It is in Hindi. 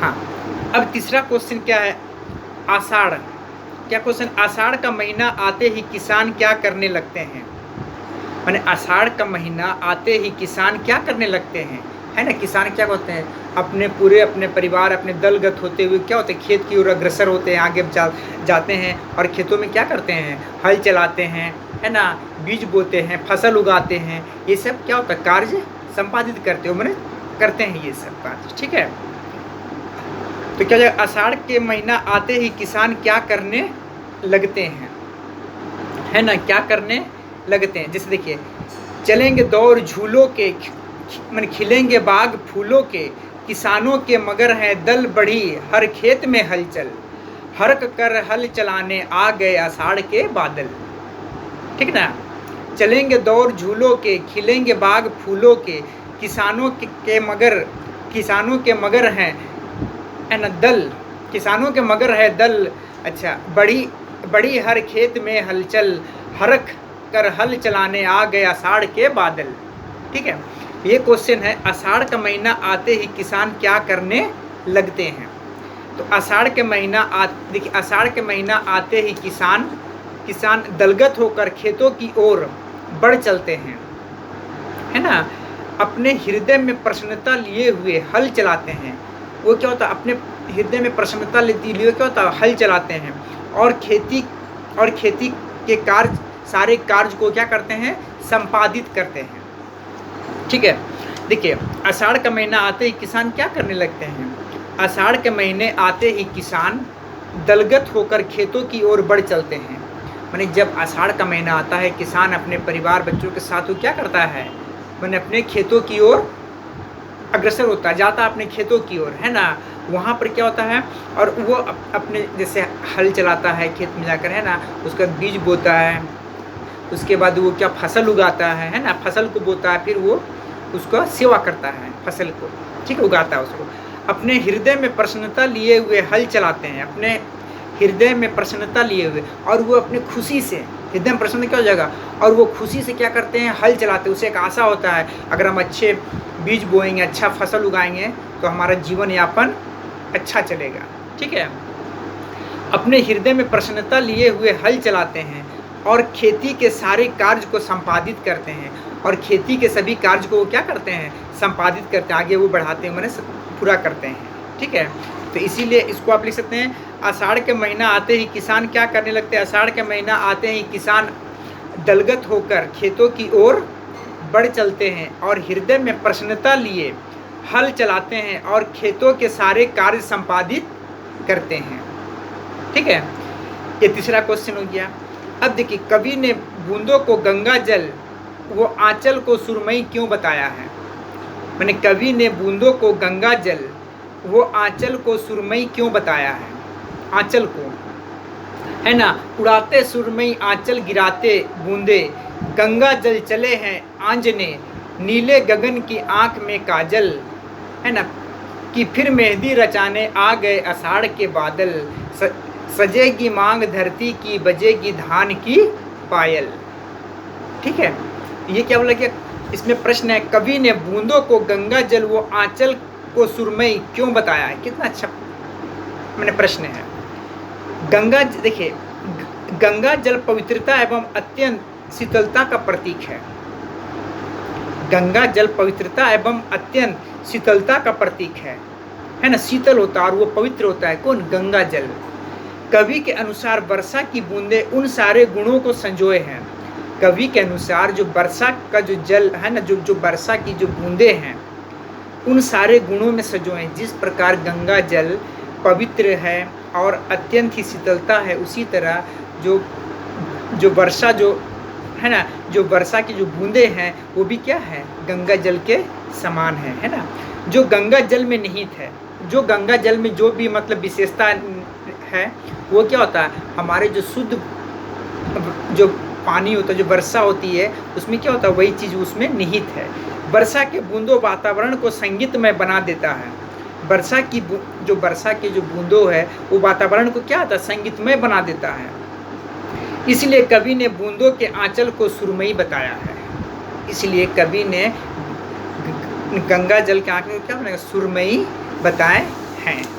हाँ, अब तीसरा क्वेश्चन क्या है, आषाढ़। क्या क्वेश्चन, आषाढ़ का महीना आते ही किसान क्या करने लगते हैं। माने आषाढ़ का महीना आते ही किसान क्या करने लगते हैं, है ना। किसान क्या होते हैं, अपने परिवार अपने दलगत होते हुए क्या होते हैं, खेत की ओर अग्रसर होते हैं, आगे जाते हैं और खेतों में क्या करते हैं, हल चलाते हैं, है ना, बीज बोते हैं, फसल उगाते हैं। ये सब क्या होता है, कार्य संपादित करते हो, मैंने करते हैं ये सब कार्य, ठीक है। तो क्या जाएगा, आषाढ़ के महीना आते ही किसान क्या करने लगते हैं, है ना, क्या करने लगते हैं। जैसे देखिए, चलेंगे दौर झूलों के, मन खिलेंगे बाग फूलों के, किसानों के मगर हैं दल बढ़ी, हर खेत में हलचल, हरक कर हल चलाने आ गए आषाढ़ के बादल, ठीक ना। चलेंगे दौर झूलों के, खिलेंगे बाग फूलों के, किसानों के मगर हैं, है ना, दल, किसानों के मगर है दल, अच्छा, बड़ी हर खेत में हलचल, हरक कर हल चलाने आ गए आषाढ़ के बादल, ठीक है। ये क्वेश्चन है, आषाढ़ का महीना आते ही किसान क्या करने लगते हैं। तो आषाढ़ के महीना देखिए, आषाढ़ के महीना आते ही किसान दलगत होकर खेतों की ओर बढ़ चलते हैं, है ना, अपने हृदय में प्रसन्नता लिए हुए हल चलाते हैं। वो क्या होता है, अपने हृदय में प्रसन्नता लेती लिए क्या होता है, हल चलाते हैं और खेती के कार्य, सारे कार्य को क्या करते हैं, संपादित करते हैं, ठीक है। देखिए, आषाढ़ का महीना आते ही किसान क्या करने लगते हैं। आषाढ़ के महीने आते ही किसान दलगत होकर खेतों की ओर बढ़ चलते हैं। माने जब आषाढ़ का महीना आता है, किसान अपने परिवार बच्चों के साथ वो क्या करता है, माने अपने खेतों की ओर अग्रसर होता है, जाता है अपने खेतों की ओर, है ना। वहाँ पर क्या होता है, और वो अपने जैसे हल चलाता है खेत में जाकर, है ना, उसका बीज बोता है, उसके बाद वो क्या फसल उगाता है ना, फसल को बोता है, फिर वो उसका सेवा करता है फसल को, ठीक, उगाता है उसको। अपने हृदय में प्रसन्नता लिए हुए हल चलाते हैं, अपने हृदय में प्रसन्नता लिए हुए, और वो अपनी खुशी से, हृदय में प्रसन्न क्या हो जाएगा, और वो खुशी से क्या करते हैं, हल चलाते हैं। उसे एक आशा होता है, अगर हम अच्छे बीज बोएंगे, अच्छा फसल उगाएंगे तो हमारा जीवन यापन अच्छा चलेगा, ठीक है। अपने हृदय में प्रसन्नता लिए हुए हल चलाते हैं और खेती के सारे कार्य को संपादित करते हैं, और खेती के सभी कार्य को वो क्या करते हैं, संपादित करते हैं, आगे वो बढ़ाते हैं, मैंने पूरा करते हैं, ठीक है। तो इसीलिए इसको आप लिख सकते हैं, आषाढ़ के महीना आते ही किसान क्या करने लगते हैं। आषाढ़ के महीना आते ही किसान दलगत होकर खेतों की ओर बढ़ चलते हैं और हृदय में प्रसन्नता लिए हल चलाते हैं और खेतों के सारे कार्य संपादित करते हैं, ठीक है। ये तीसरा क्वेश्चन हो गया। अब देखिए, कवि ने बूंदों को गंगा जल वो आंचल को सुरमई क्यों बताया है। मैंने कवि ने बूंदों को गंगा जल वो आंचल को सुरमई क्यों बताया है। आंचल को, है ना, उड़ाते सुरमई आंचल गिराते बूंदे, गंगा जल चले हैं आंजने, नीले गगन की आंख में काजल, है ना, कि फिर मेहंदी रचाने आ गए आषाढ़ के बादल, सजेगी मांग धरती की, बजेगी धान की पायल, ठीक है। ये क्या बोला कि इसमें प्रश्न है, कवि ने बूंदों को गंगा जल वो आंचल को सुरमई क्यों बताया है। कितना अच्छा मैंने प्रश्न है। गंगा, देखिए, गंगा जल पवित्रता एवं अत्यंत शीतलता का प्रतीक है। गंगा जल पवित्रता एवं अत्यंत शीतलता का प्रतीक है ना, शीतल होता है और वो पवित्र होता है। कौन, गंगा जल। कवि के अनुसार वर्षा की बूंदें उन सारे गुणों को संजोए हैं। कवि के अनुसार जो वर्षा का जो जल है ना, जो वर्षा की जो बूंदें हैं, उन सारे गुणों में संजोए। जिस प्रकार गंगा जल पवित्र है और अत्यंत ही शीतलता है, उसी तरह जो वर्षा जो है ना, जो वर्षा की जो बूंदें हैं वो भी क्या है, गंगा जल के समान है ना। जो गंगा जल में निहित है, जो गंगा जल में जो भी मतलब विशेषता है, वो क्या होता है, हमारे जो शुद्ध जो पानी होता है, जो वर्षा होती है, उसमें क्या होता है, वही चीज़ उसमें निहित है। वर्षा के बूंदों वातावरण को संगीतमय बना देता है। वर्षा की जो बूंदों है, वो वातावरण को क्या होता है, संगीतमय बना देता है। इसलिए कवि ने बूंदों के आंचल को सुरमई बताया है। इसलिए कवि ने गंगा जल के आंचल को क्या बनाया, सुरमई बताए हैं।